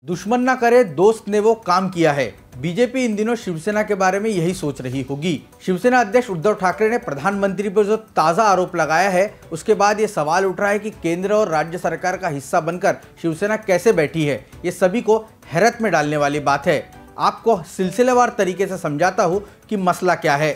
दुश्मन ना करे दोस्त ने वो काम किया है। बीजेपी इन दिनों शिवसेना के बारे में यही सोच रही होगी। शिवसेना अध्यक्ष उद्धव ठाकरे ने प्रधानमंत्री पर जो ताज़ा आरोप लगाया है, उसके बाद ये सवाल उठ रहा है कि केंद्र और राज्य सरकार का हिस्सा बनकर शिवसेना कैसे बैठी है। ये सभी को हैरत में डालने वाली बात है। आपको सिलसिलेवार तरीके से समझाता हूँ कि मसला क्या है।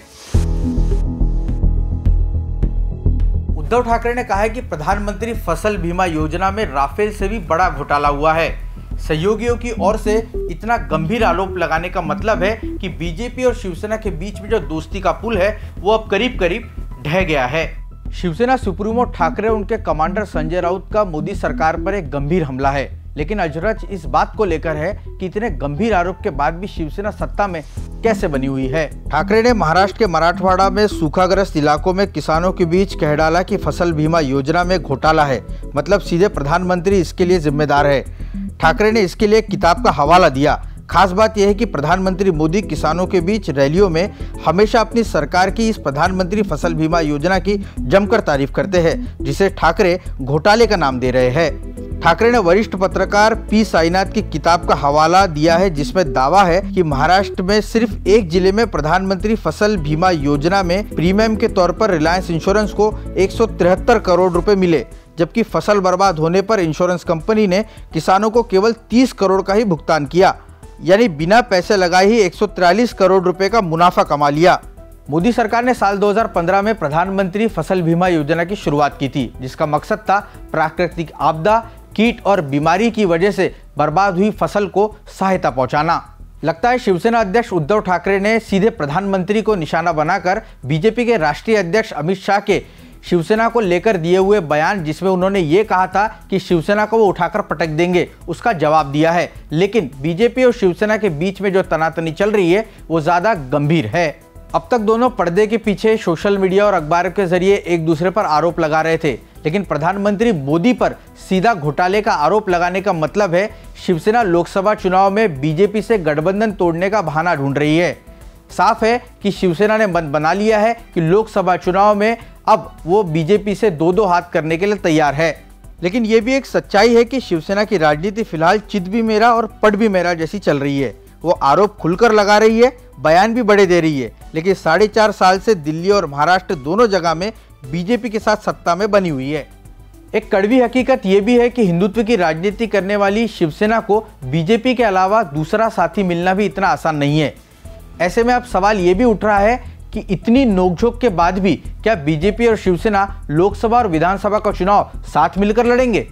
उद्धव ठाकरे ने कहा है कि प्रधानमंत्री फसल बीमा योजना में राफेल से भी बड़ा घोटाला हुआ है। सहयोगियों की ओर से इतना गंभीर आरोप लगाने का मतलब है कि बीजेपी और शिवसेना के बीच में जो दोस्ती का पुल है वो अब करीब करीब ढह गया है। शिवसेना सुप्रीमो ठाकरे और उनके कमांडर संजय राउत का मोदी सरकार पर एक गंभीर हमला है, लेकिन अजरज इस बात को लेकर है कि इतने गंभीर आरोप के बाद भी शिवसेना सत्ता में कैसे बनी हुई है। ठाकरे ने महाराष्ट्र के मराठवाड़ा में सूखाग्रस्त इलाकों में किसानों के बीच कह डाला कि फसल बीमा योजना में घोटाला है, मतलब सीधे प्रधानमंत्री इसके लिए जिम्मेदार है। ठाकरे ने इसके लिए एक किताब का हवाला दिया। खास बात यह है कि प्रधानमंत्री मोदी किसानों के बीच रैलियों में हमेशा अपनी सरकार की इस प्रधानमंत्री फसल बीमा योजना की जमकर तारीफ करते हैं, जिसे ठाकरे घोटाले का नाम दे रहे हैं। ठाकरे ने वरिष्ठ पत्रकार पी साईनाथ की किताब का हवाला दिया है, जिसमें दावा है कि महाराष्ट्र में सिर्फ एक जिले में प्रधानमंत्री फसल बीमा योजना में प्रीमियम के तौर पर रिलायंस इंश्योरेंस को 173 करोड़ रुपए मिले, जबकि फसल बर्बाद होने पर इंश्योरेंस कंपनी ने किसानों को केवल 30 करोड़ का ही भुगतान किया, यानी बिना पैसे लगाए ही 143 करोड़ रुपए का मुनाफा कमा लिया। मोदी सरकार ने साल 2015 में प्रधानमंत्री फसल बीमा योजना की शुरुआत की थी, जिसका मकसद था प्राकृतिक आपदा, कीट और बीमारी की वजह से बर्बाद हुई फसल को सहायता पहुंचाना। लगता है शिवसेना अध्यक्ष उद्धव ठाकरे ने सीधे प्रधानमंत्री को निशाना बनाकर बीजेपी के राष्ट्रीय अध्यक्ष अमित शाह के शिवसेना को लेकर दिए हुए बयान, जिसमें उन्होंने ये कहा था कि शिवसेना को वो उठाकर पटक देंगे, उसका जवाब दिया है। लेकिन बीजेपी और शिवसेना के बीच में जो तनातनी चल रही है वो ज़्यादा गंभीर है। अब तक दोनों पर्दे के पीछे सोशल मीडिया और अखबारों के जरिए एक दूसरे पर आरोप लगा रहे थे, लेकिन प्रधानमंत्री मोदी पर सीधा घोटाले का आरोप लगाने का मतलब है शिवसेना लोकसभा चुनाव में बीजेपी से गठबंधन तोड़ने का बहाना ढूंढ रही है। साफ है कि शिवसेना ने मन बना लिया है कि लोकसभा चुनाव में अब वो बीजेपी से दो हाथ करने के लिए तैयार है। लेकिन ये भी एक सच्चाई है कि शिवसेना की राजनीति फिलहाल चित भी मेरा और पट भी मेरा जैसी चल रही है। वो आरोप खुलकर लगा रही है, बयान भी बड़े दे रही है, लेकिन 4.5 साल से दिल्ली और महाराष्ट्र दोनों जगह में बीजेपी के साथ सत्ता में बनी हुई है। एक कड़वी हकीकत ये भी है कि हिंदुत्व की राजनीति करने वाली शिवसेना को बीजेपी के अलावा दूसरा साथी मिलना भी इतना आसान नहीं है। ऐसे में अब सवाल ये भी उठ रहा है कि इतनी नोकझोंक के बाद भी क्या बीजेपी और शिवसेना लोकसभा और विधानसभा का चुनाव साथ मिलकर लड़ेंगे?